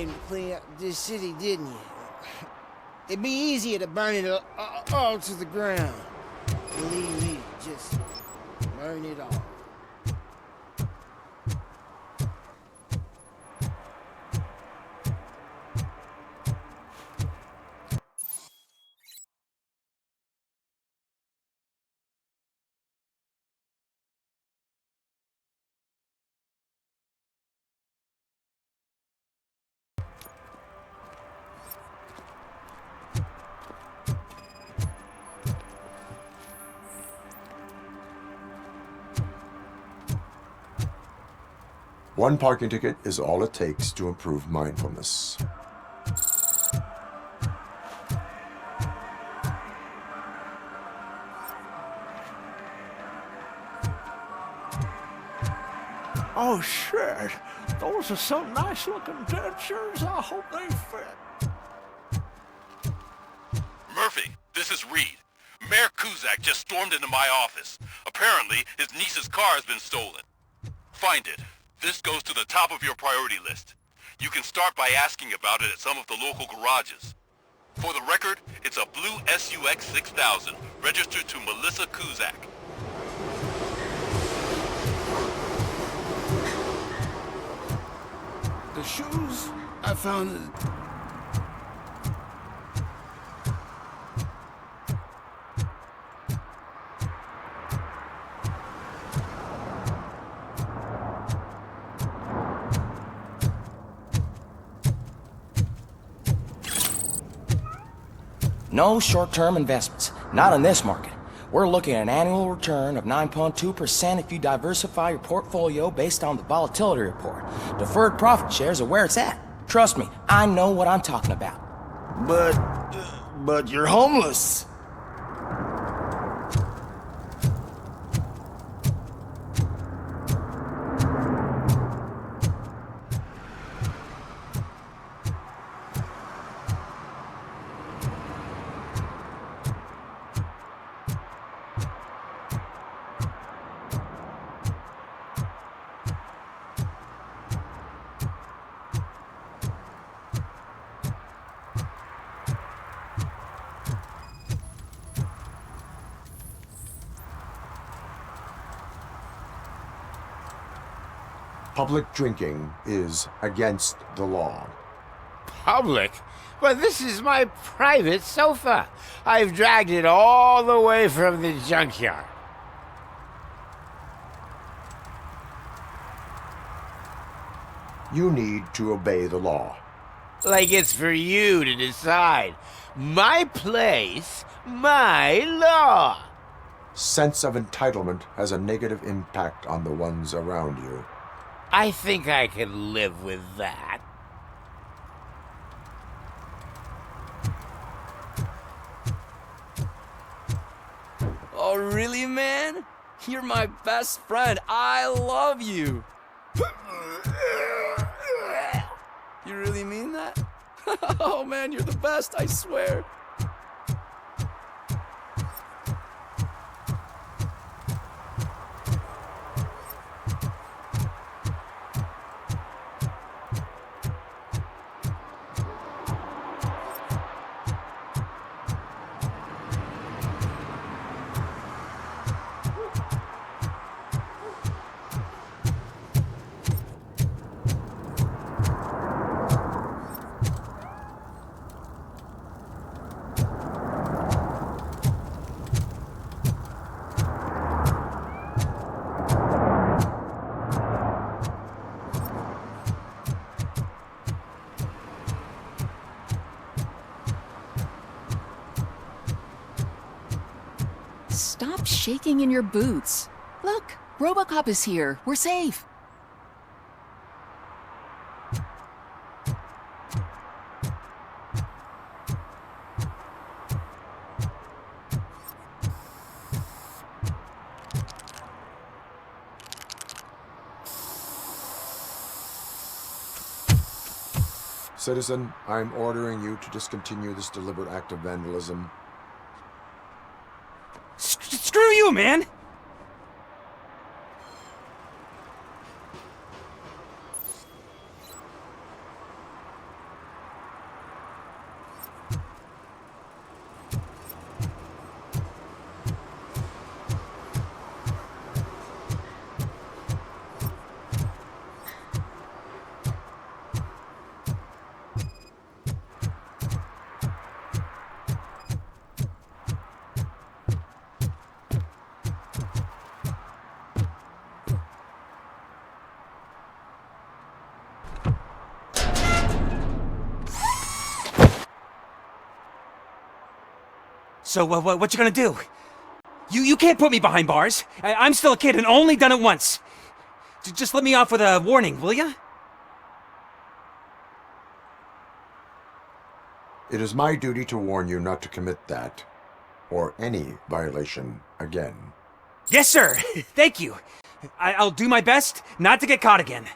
came to clean up this city, didn't you? It'd be easier to burn it all to the ground. Believe me, just burn it all. One parking ticket is all it takes to improve mindfulness. Oh shit, those are some nice looking dentures. I hope they fit. Murphy, this is Reed. Mayor Kuzak just stormed into my office. Apparently, his niece's car has been stolen. Find it. This goes to the top of your priority list. You can start by asking about it at some of the local garages. For the record, it's a blue SUX 6000, registered to Melissa Kuzak. The shoes I found. No short-term investments, not in this market. We're looking at an annual return of 9.2% if you diversify your portfolio based on the volatility report. Deferred profit shares are where it's at. Trust me, I know what I'm talking about. But you're homeless. Public drinking is against the law. Public? But this is my private sofa. I've dragged it all the way from the junkyard. You need to obey the law. Like it's for you to decide. My place, my law. Sense of entitlement has a negative impact on the ones around you. I think I can live with that. Oh, really, man? You're my best friend. I love you. You really mean that? Oh, man, you're the best, I swear. Stop shaking in your boots. Look, Robocop is here. We're safe. Citizen, I'm ordering you to discontinue this deliberate act of vandalism. Screw you, man! So, what you gonna do? You can't put me behind bars. I'm still a kid and only done it once. Just let me off with a warning, will ya? It is my duty to warn you not to commit that, or any violation again. Yes, sir. Thank you. I'll do my best not to get caught again.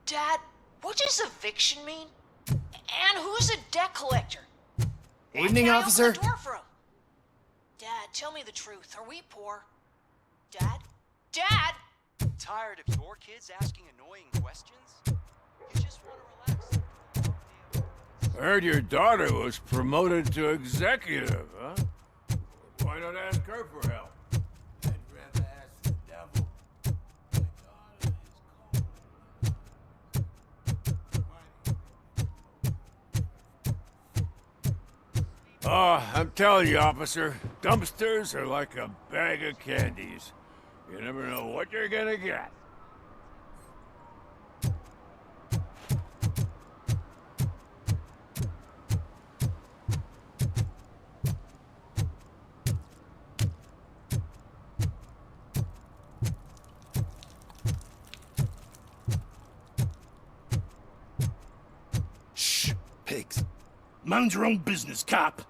Dad, what does eviction mean? And who's a debt collector? Evening, Why can't I officer. open the door for him? Dad, tell me the truth. Are we poor? Dad? Dad! Tired of your kids asking annoying questions? You just want to relax. Heard your daughter was promoted to executive, huh? Why not ask her for help? I'd rather ask the devil. My daughter is Oh, I'm telling you, officer, dumpsters are like a bag of candies. You never know what you're gonna get. Shh, pigs. Mind your own business, cop.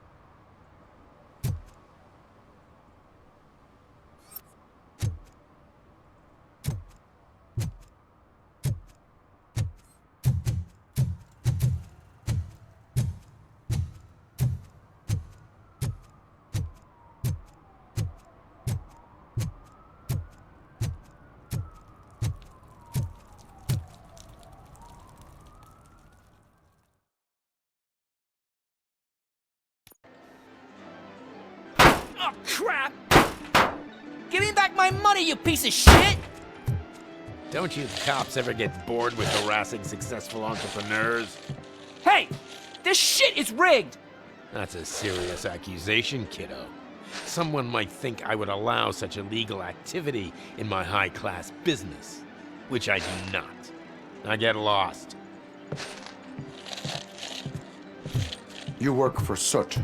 Oh, crap! Give me back my money, you piece of shit! Don't you cops ever get bored with harassing successful entrepreneurs? Hey! This shit is rigged! That's a serious accusation, kiddo. Someone might think I would allow such illegal activity in my high-class business, which I do not. I get lost. You work for Soot.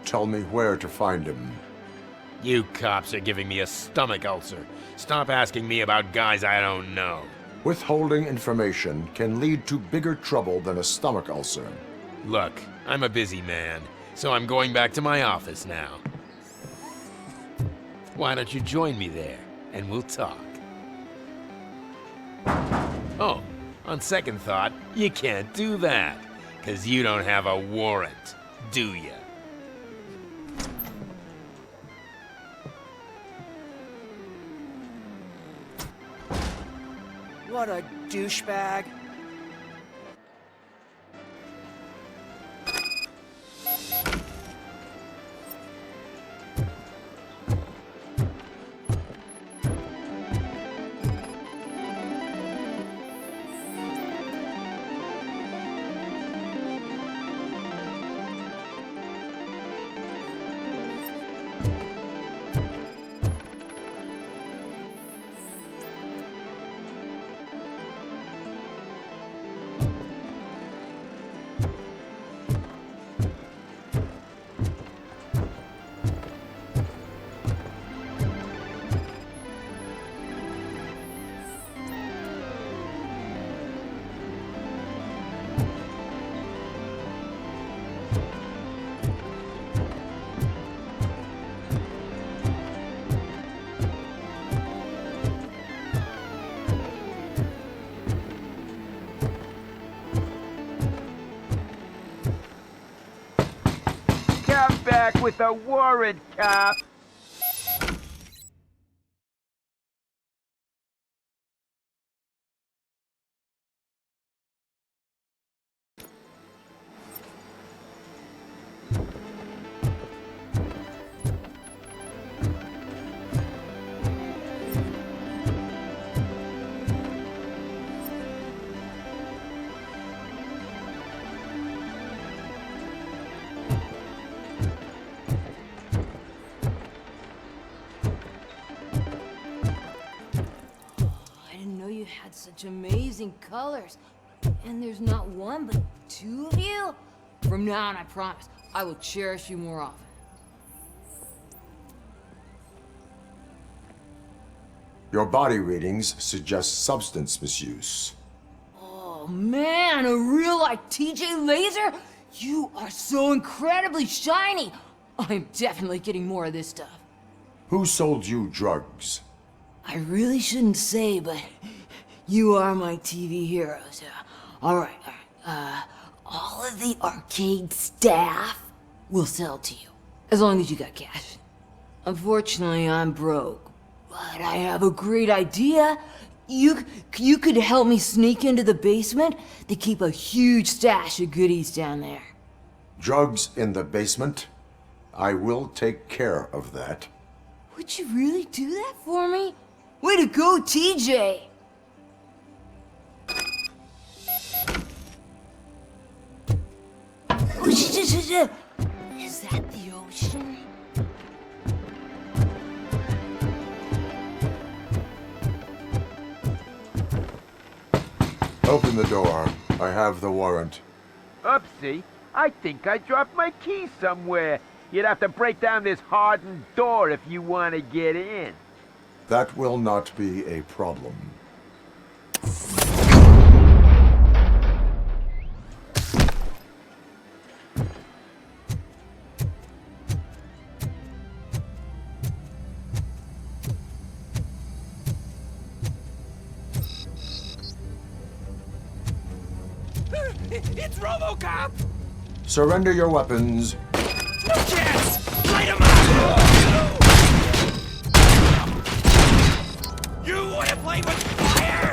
Tell me where to find him. You cops are giving me a stomach ulcer. Stop asking me about guys I don't know. Withholding information can lead to bigger trouble than a stomach ulcer. Look, I'm a busy man, so I'm going back to my office now. Why don't you join me there, and we'll talk. Oh, on second thought, you can't do that, 'cause you don't have a warrant, do ya? What a douchebag. Come back with a warrant, cop! had such amazing colors. And there's not one, but two of you? From now on, I promise, I will cherish you more often. Your body readings suggest substance misuse. Oh man, a real like TJ Laser? You are so incredibly shiny! I'm definitely getting more of this stuff. Who sold you drugs? I really shouldn't say, but you are my TV heroes. Alright. All of the arcade staff will sell to you, as long as you got cash. Unfortunately, I'm broke, but I have a great idea. You could help me sneak into the basement. They keep a huge stash of goodies down there. Drugs in the basement? I will take care of that. Would you really do that for me? Way to go, TJ! Oh, shit. Is that the ocean? Open the door. I have the warrant. Oopsie. I think I dropped my key somewhere. You'd have to break down this hardened door if you want to get in. That will not be a problem. It's Robocop! Surrender your weapons. No chance! Light him up! You wanna play with fire?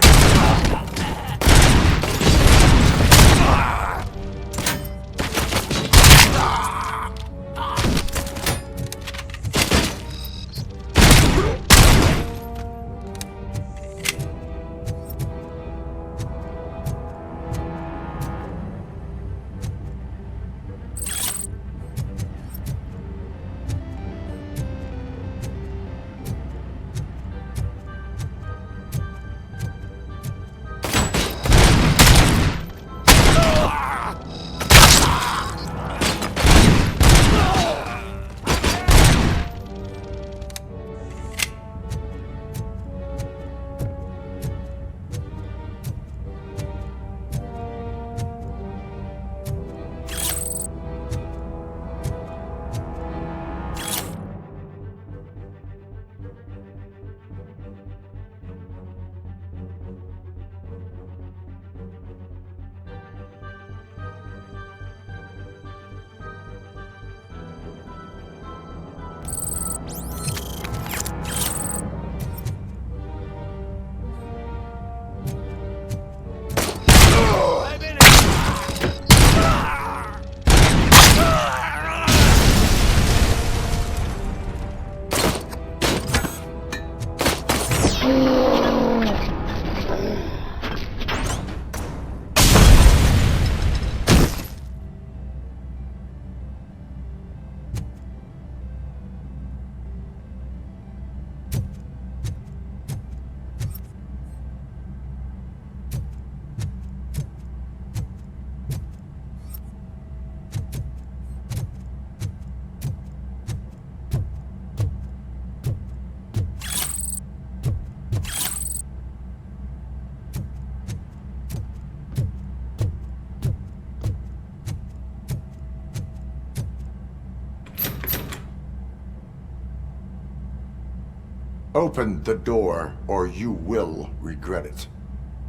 Open the door, or you will regret it.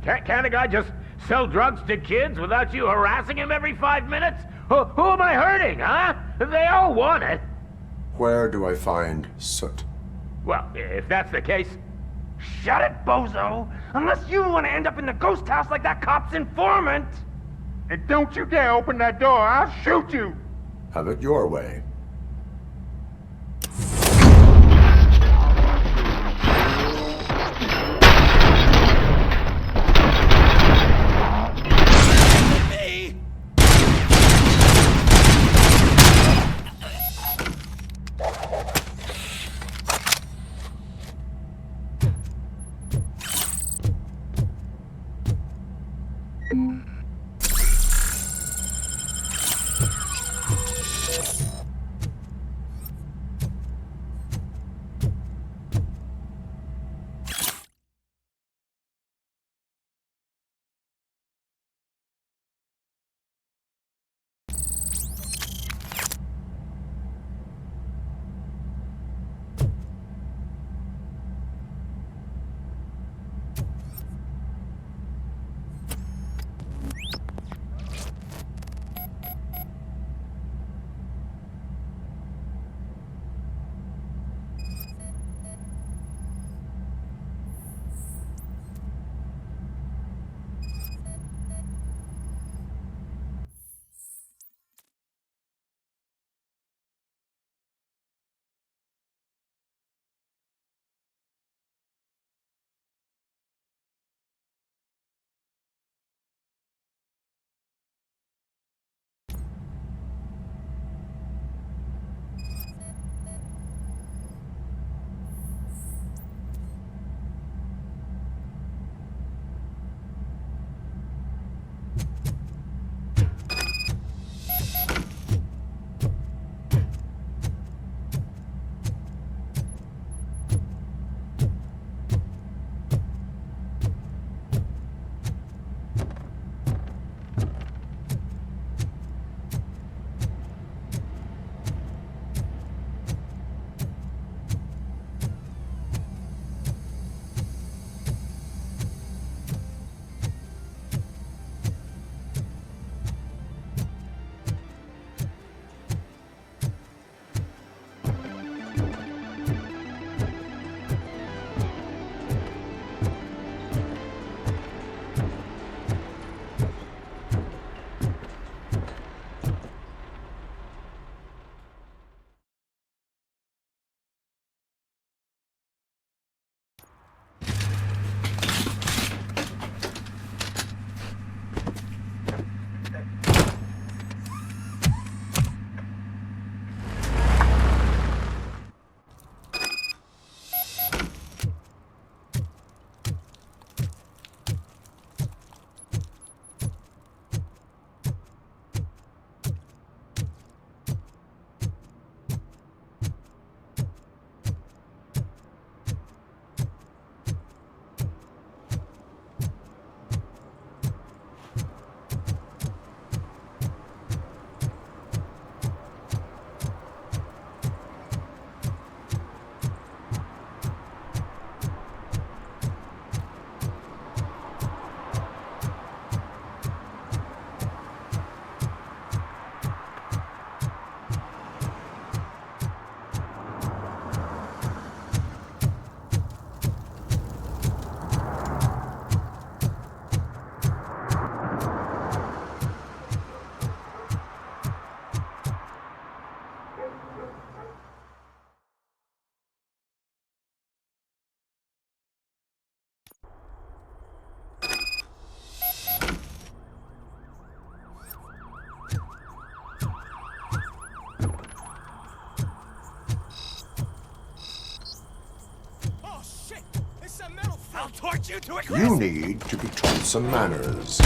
Can't a guy just sell drugs to kids without you harassing him every 5 minutes? Who am I hurting, huh? They all want it. Where do I find Soot? Well, if that's the case... Shut it, bozo! Unless you want to end up in the ghost house like that cop's informant! And don't you dare open that door, I'll shoot you! Have it your way. I'll torch you to a crisp! You need to be taught some manners.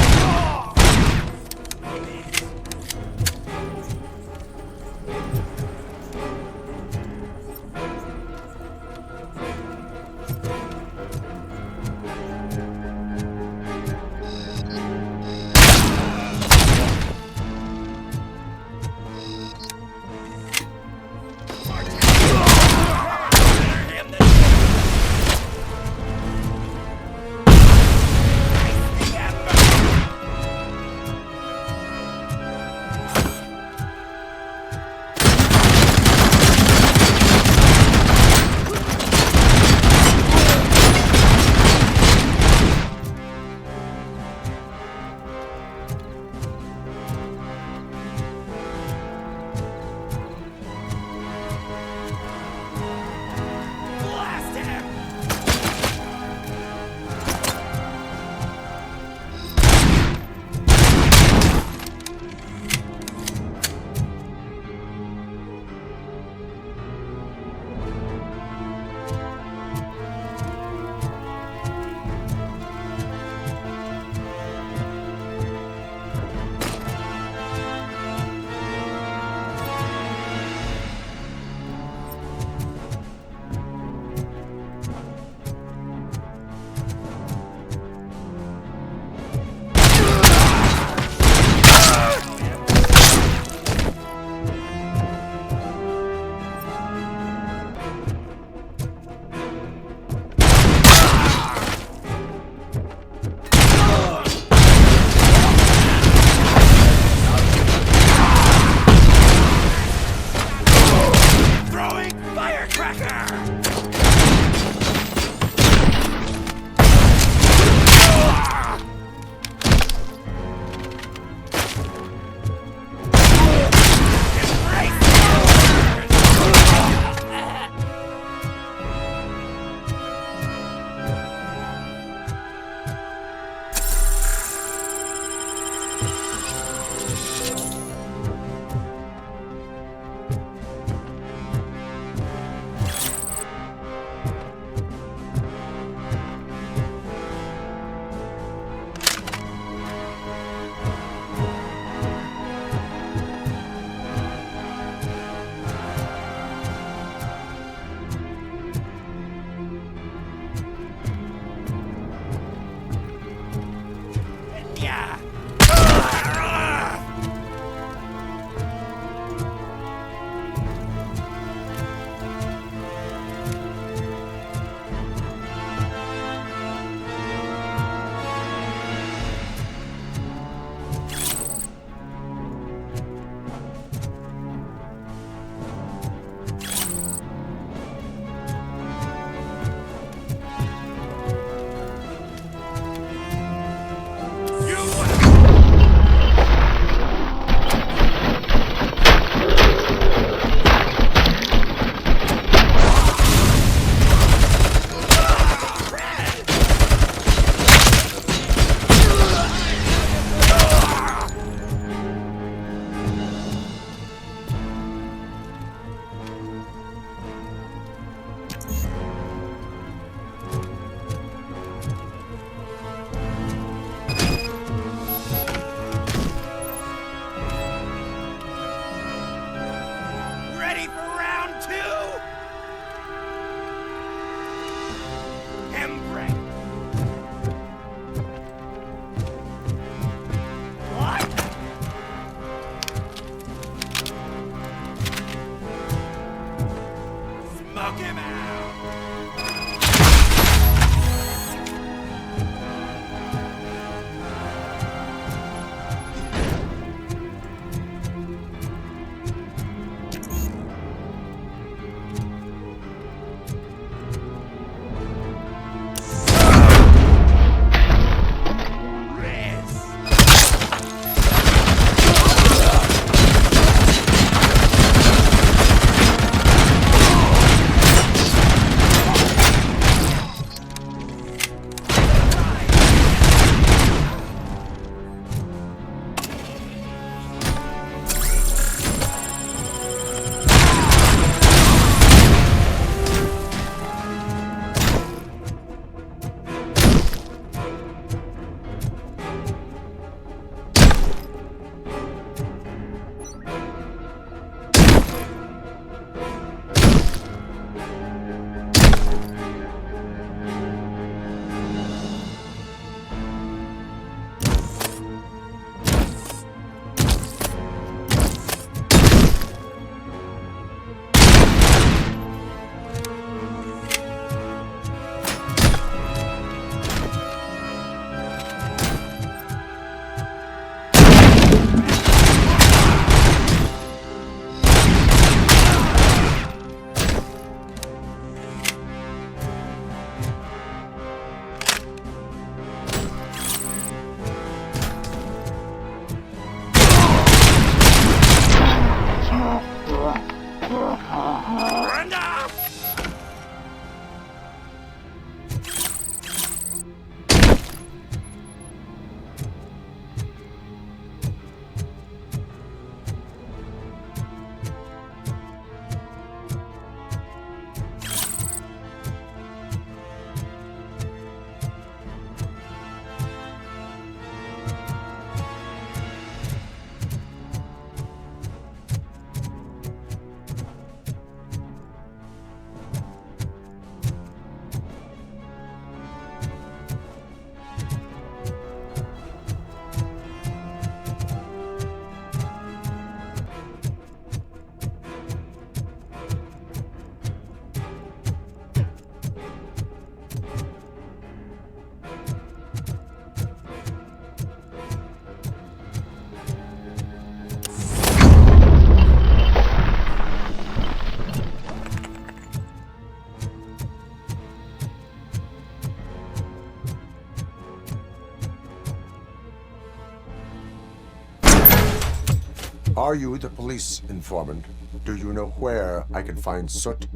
Are you the police informant? Do you know where I can find Soot?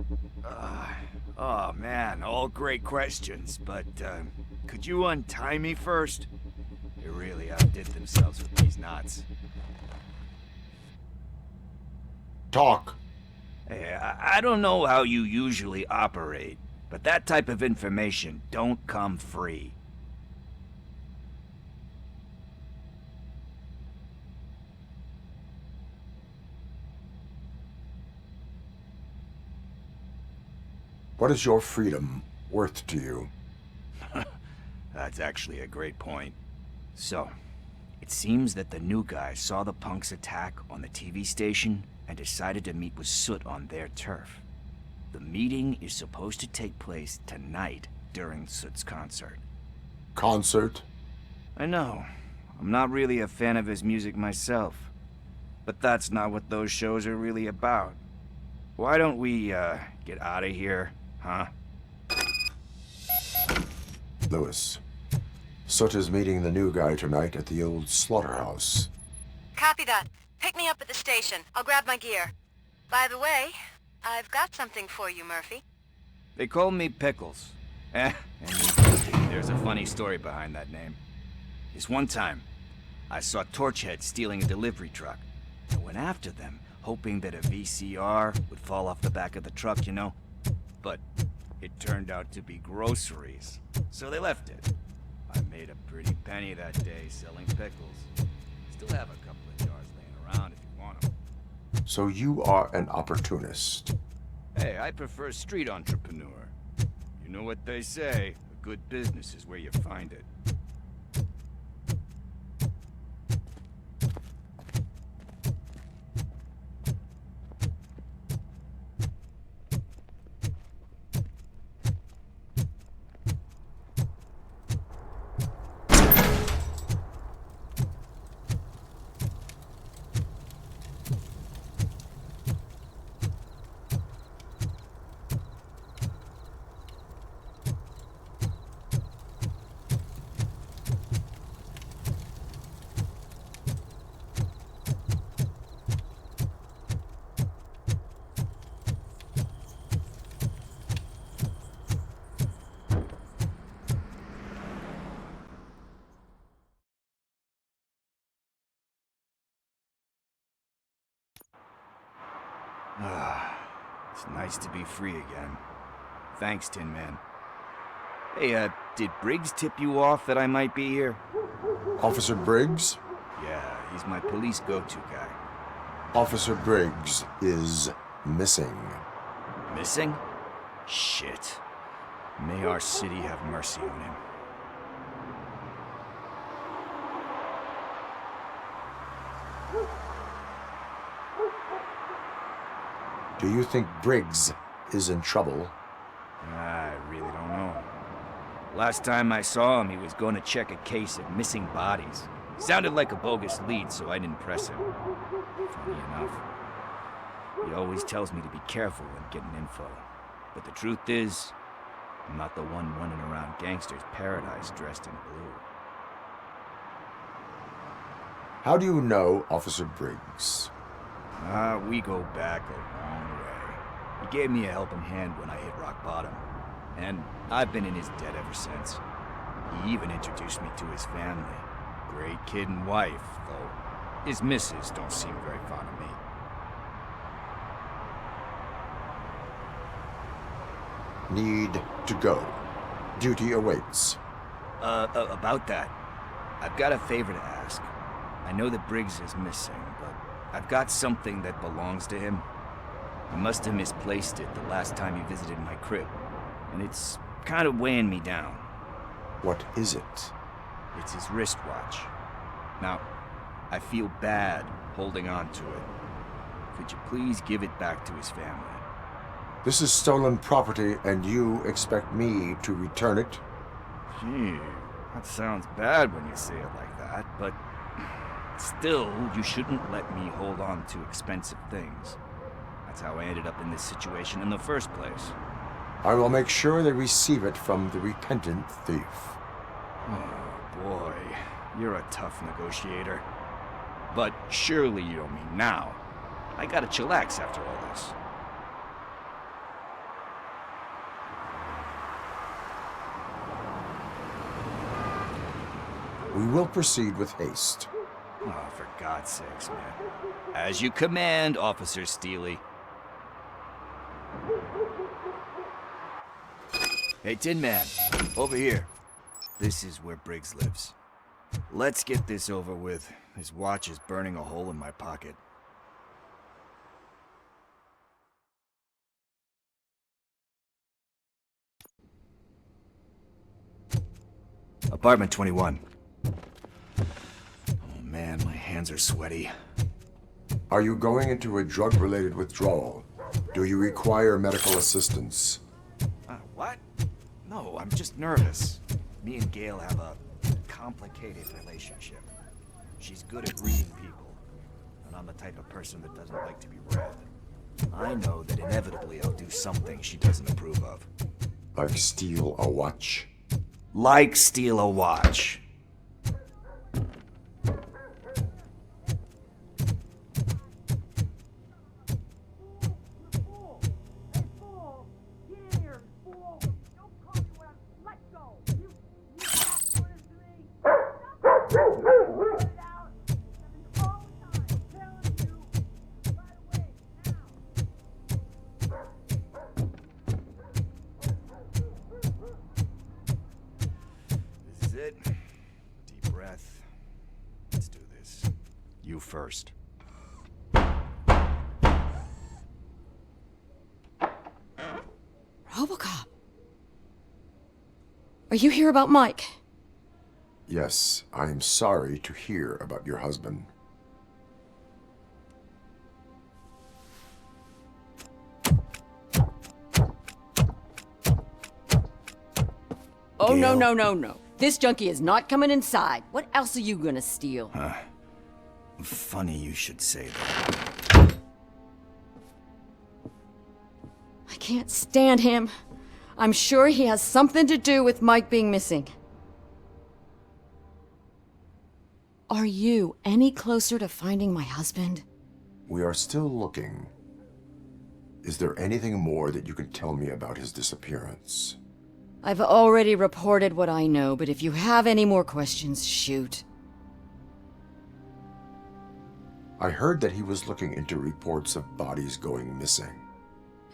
Oh man, all great questions, but could you untie me first? They really outdid themselves with these knots. Talk. Hey, I don't know how you usually operate, but that type of information don't come free. What is your freedom worth to you? That's actually a great point. So, it seems that the new guy saw the punks' attack on the TV station and decided to meet with Soot on their turf. The meeting is supposed to take place tonight during Soot's concert. Concert? I know. I'm not really a fan of his music myself. But that's not what those shows are really about. Why don't we, get out of here, huh? Lewis. Soot is meeting the new guy tonight at the old slaughterhouse. Copy that. Pick me up at the station. I'll grab my gear. By the way, I've got something for you, Murphy. They call me Pickles. And there's a funny story behind that name. This one time, I saw Torchhead stealing a delivery truck. I went after them, hoping that a VCR would fall off the back of the truck, you know? But it turned out to be groceries, so they left it. I made a pretty penny that day selling pickles. Still have a couple of jars laying around if you want them. So you are an opportunist. Hey, I prefer street entrepreneur. You know what they say, a good business is where you find it. It's nice to be free again. Thanks, Tin Man. Hey, did Briggs tip you off that I might be here? Officer Briggs? Yeah, he's my police go-to guy. Officer Briggs is missing. Missing? Shit. May our city have mercy on him. Do you think Briggs is in trouble? I really don't know. Last time I saw him, he was going to check a case of missing bodies. Sounded like a bogus lead, so I didn't press him. Funny enough. He always tells me to be careful when getting info. But the truth is, I'm not the one running around gangster's paradise dressed in blue. How do you know Officer Briggs? We go back a long way. He gave me a helping hand when I hit rock bottom. And I've been in his debt ever since. He even introduced me to his family. Great kid and wife, though his missus don't seem very fond of me. Need to go. Duty awaits. About that, I've got a favor to ask. I know that Briggs is missing, but I've got something that belongs to him. He must have misplaced it the last time he visited my crib, and it's kind of weighing me down. What is it? It's his wristwatch. Now, I feel bad holding on to it. Could you please give it back to his family? This is stolen property, and you expect me to return it? Gee, that sounds bad when you say it like that, but still, you shouldn't let me hold on to expensive things. That's how I ended up in this situation in the first place. I will make sure they receive it from the repentant thief. Oh boy, you're a tough negotiator. But surely you don't mean now. I gotta chillax after all this. We will proceed with haste. Oh, for God's sakes, man. As you command, Officer Steely. Hey, Tin Man, over here. This is where Briggs lives. Let's get this over with. His watch is burning a hole in my pocket. Apartment 21. Oh man, my hands are sweaty. Are you going into a drug-related withdrawal? Do you require medical assistance? What? No, I'm just nervous. Me and Gail have a complicated relationship. She's good at reading people, and I'm the type of person that doesn't like to be read. I know that inevitably I'll do something she doesn't approve of. Like steal a watch? Like steal a watch. First. Robocop. Are you here about Mike? Yes, I am sorry to hear about your husband. Oh, Gail. No. This junkie is not coming inside. What else are you gonna steal? Funny you should say that. I can't stand him. I'm sure he has something to do with Mike being missing. Are you any closer to finding my husband? We are still looking. Is there anything more that you can tell me about his disappearance? I've already reported what I know, but if you have any more questions, shoot. I heard that he was looking into reports of bodies going missing.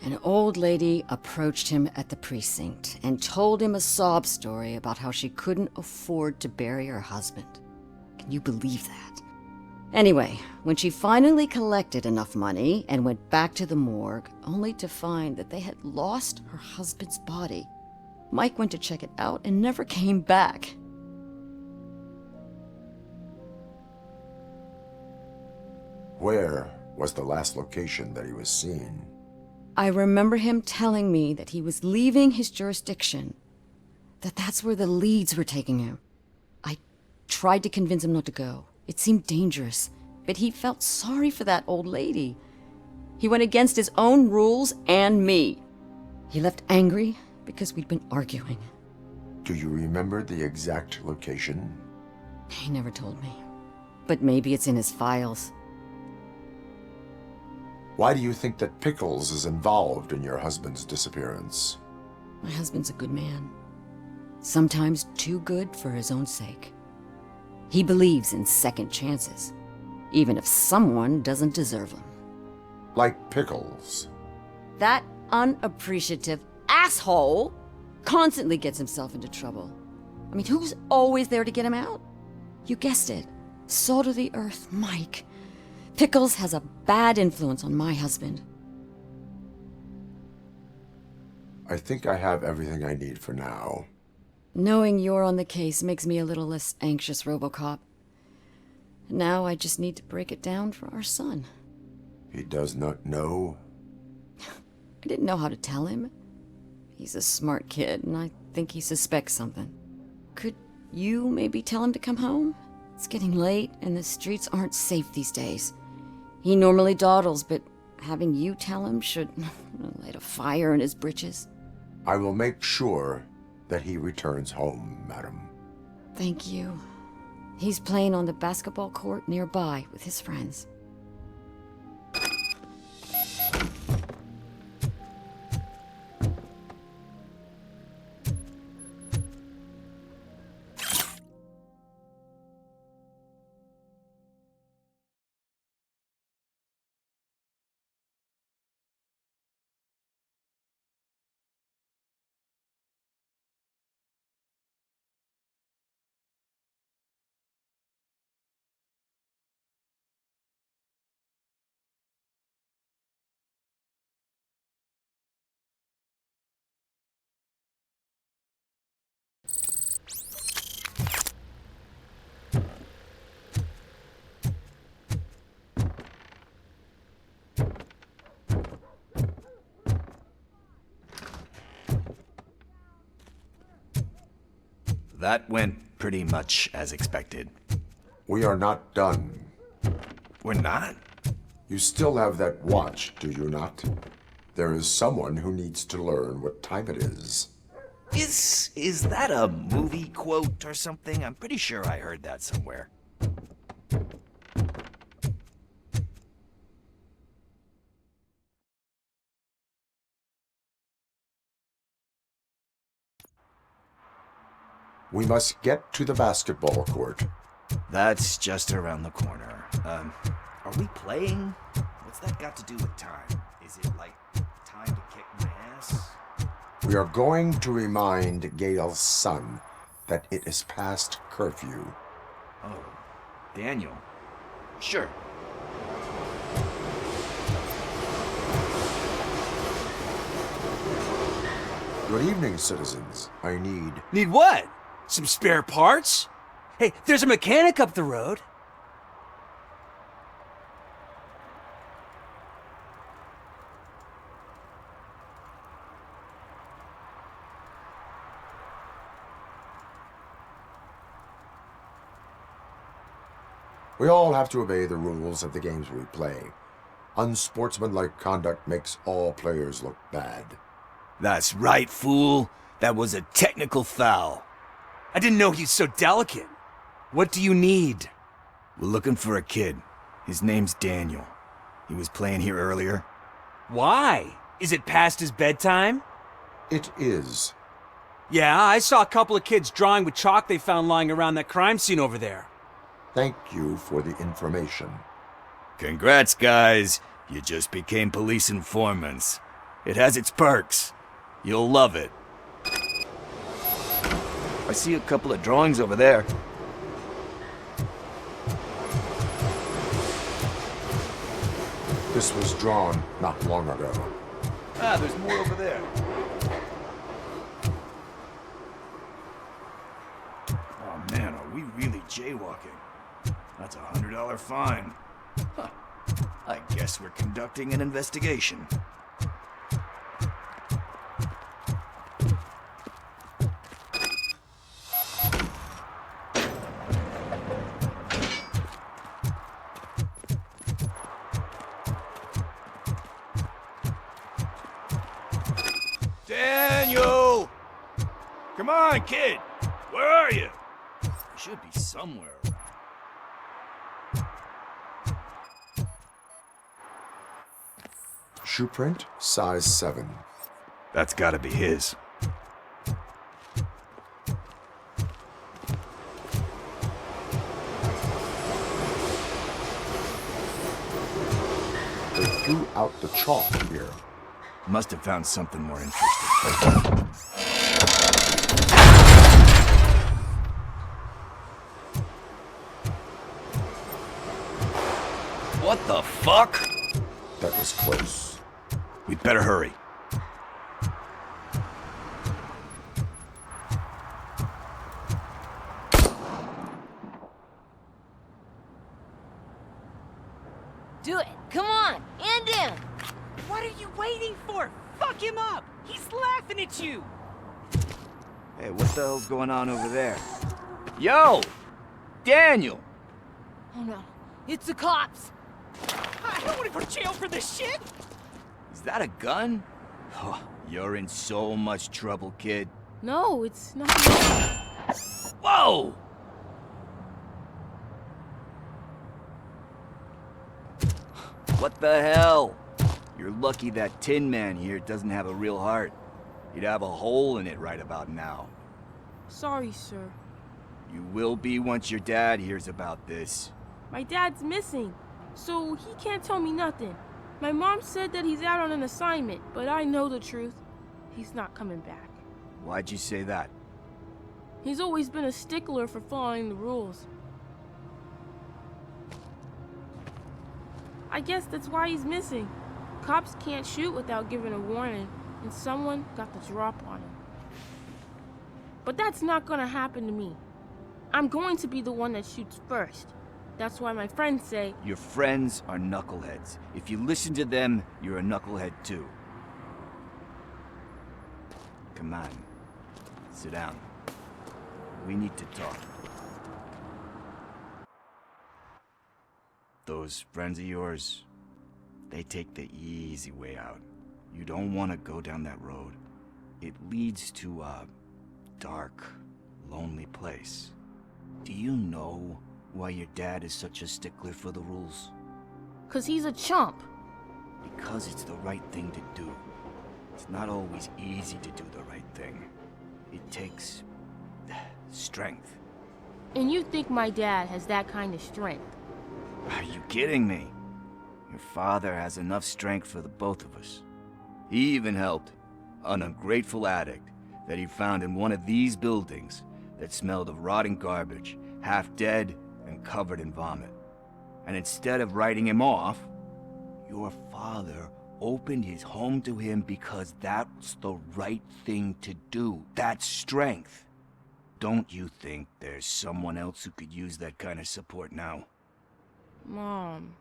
An old lady approached him at the precinct and told him a sob story about how she couldn't afford to bury her husband. Can you believe that? Anyway, when she finally collected enough money and went back to the morgue, only to find that they had lost her husband's body, Mike went to check it out and never came back. Where was the last location that he was seen? I remember him telling me that he was leaving his jurisdiction, that's where the leads were taking him. I tried to convince him not to go. It seemed dangerous, but he felt sorry for that old lady. He went against his own rules and me. He left angry because we'd been arguing. Do you remember the exact location? He never told me, but maybe it's in his files. Why do you think that Pickles is involved in your husband's disappearance? My husband's a good man. Sometimes too good for his own sake. He believes in second chances, even if someone doesn't deserve them. Like Pickles. That unappreciative asshole constantly gets himself into trouble. I mean, who's always there to get him out? You guessed it. Salt of the earth, Mike. Pickles has a bad influence on my husband. I think I have everything I need for now. Knowing you're on the case makes me a little less anxious, Robocop. Now I just need to break it down for our son. He does not know? I didn't know how to tell him. He's a smart kid, and I think he suspects something. Could you maybe tell him to come home? It's getting late, and the streets aren't safe these days. He normally dawdles, but having you tell him should light a fire in his britches. I will make sure that he returns home, madam. Thank you. He's playing on the basketball court nearby with his friends. That went pretty much as expected. We are not done. We're not? You still have that watch, do you not? There is someone who needs to learn what time it is. Is that a movie quote or something? I'm pretty sure I heard that somewhere. We must get to the basketball court. That's just around the corner. Are we playing? What's that got to do with time? Is it like time to kick my ass? We are going to remind Gail's son that it is past curfew. Oh, Daniel. Sure. Good evening, citizens. I need... Need what? Some spare parts? Hey, there's a mechanic up the road. We all have to obey the rules of the games we play. Unsportsmanlike conduct makes all players look bad. That's right, fool. That was a technical foul. I didn't know he's so delicate. What do you need? We're looking for a kid. His name's Daniel. He was playing here earlier. Why? Is it past his bedtime? It is. Yeah, I saw a couple of kids drawing with chalk they found lying around that crime scene over there. Thank you for the information. Congrats, guys. You just became police informants. It has its perks. You'll love it. I see a couple of drawings over there. This was drawn not long ago. Ah, there's more over there. Oh man, are we really jaywalking? That's a $100 fine. Huh. I guess we're conducting an investigation. Daniel! Come on, kid! Where are you? You should be somewhere around. Shoe print, size 7. That's gotta be his. They threw out the chalk here. Must have found something more interesting. What the fuck? That was close. We'd better hurry. Do it. Come on. End him. What are you waiting for? Fuck him up! He's laughing at you! Hey, what the hell's going on over there? Yo! Daniel! Oh no. It's the cops. I don't want to go to jail for this shit! Is that a gun? Oh, you're in so much trouble, kid. No, it's not. Whoa! What the hell? You're lucky that Tin Man here doesn't have a real heart. He'd have a hole in it right about now. Sorry, sir. You will be once your dad hears about this. My dad's missing, so he can't tell me nothing. My mom said that he's out on an assignment, but I know the truth. He's not coming back. Why'd you say that? He's always been a stickler for following the rules. I guess that's why he's missing. Cops can't shoot without giving a warning, and someone got the drop on him. But that's not gonna happen to me. I'm going to be the one that shoots first. That's why my friends say... Your friends are knuckleheads. If you listen to them, you're a knucklehead too. Come on. Sit down. We need to talk. Those friends of yours, they take the easy way out. You don't want to go down that road. It leads to a dark, lonely place. Do you know why your dad is such a stickler for the rules? 'Cause he's a chump. Because it's the right thing to do. It's not always easy to do the right thing. It takes strength. And you think my dad has that kind of strength? Are you kidding me? Your father has enough strength for the both of us. He even helped an ungrateful addict that he found in one of these buildings that smelled of rotting garbage, half dead and covered in vomit. And instead of writing him off, your father opened his home to him because that's the right thing to do. That's strength. Don't you think there's someone else who could use that kind of support now? Mom.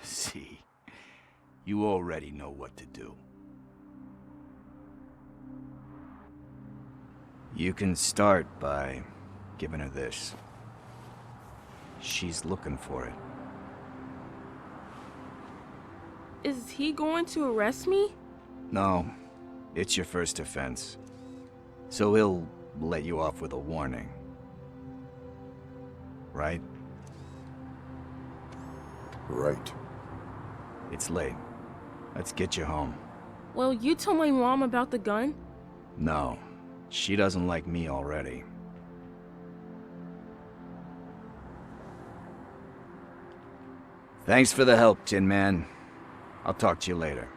See, you already know what to do. You can start by giving her this. She's looking for it. Is he going to arrest me? No, it's your first offense. So he'll let you off with a warning. Right? Right. It's late. Let's get you home. Well, you tell my mom about the gun? No, she doesn't like me already. Thanks for the help, Tin Man. I'll talk to you later.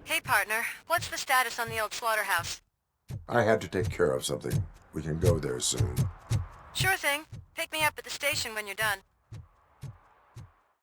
Hey, partner. What's the status on the old slaughterhouse? I had to take care of something. We can go there soon. Sure thing. Pick me up at the station when you're done.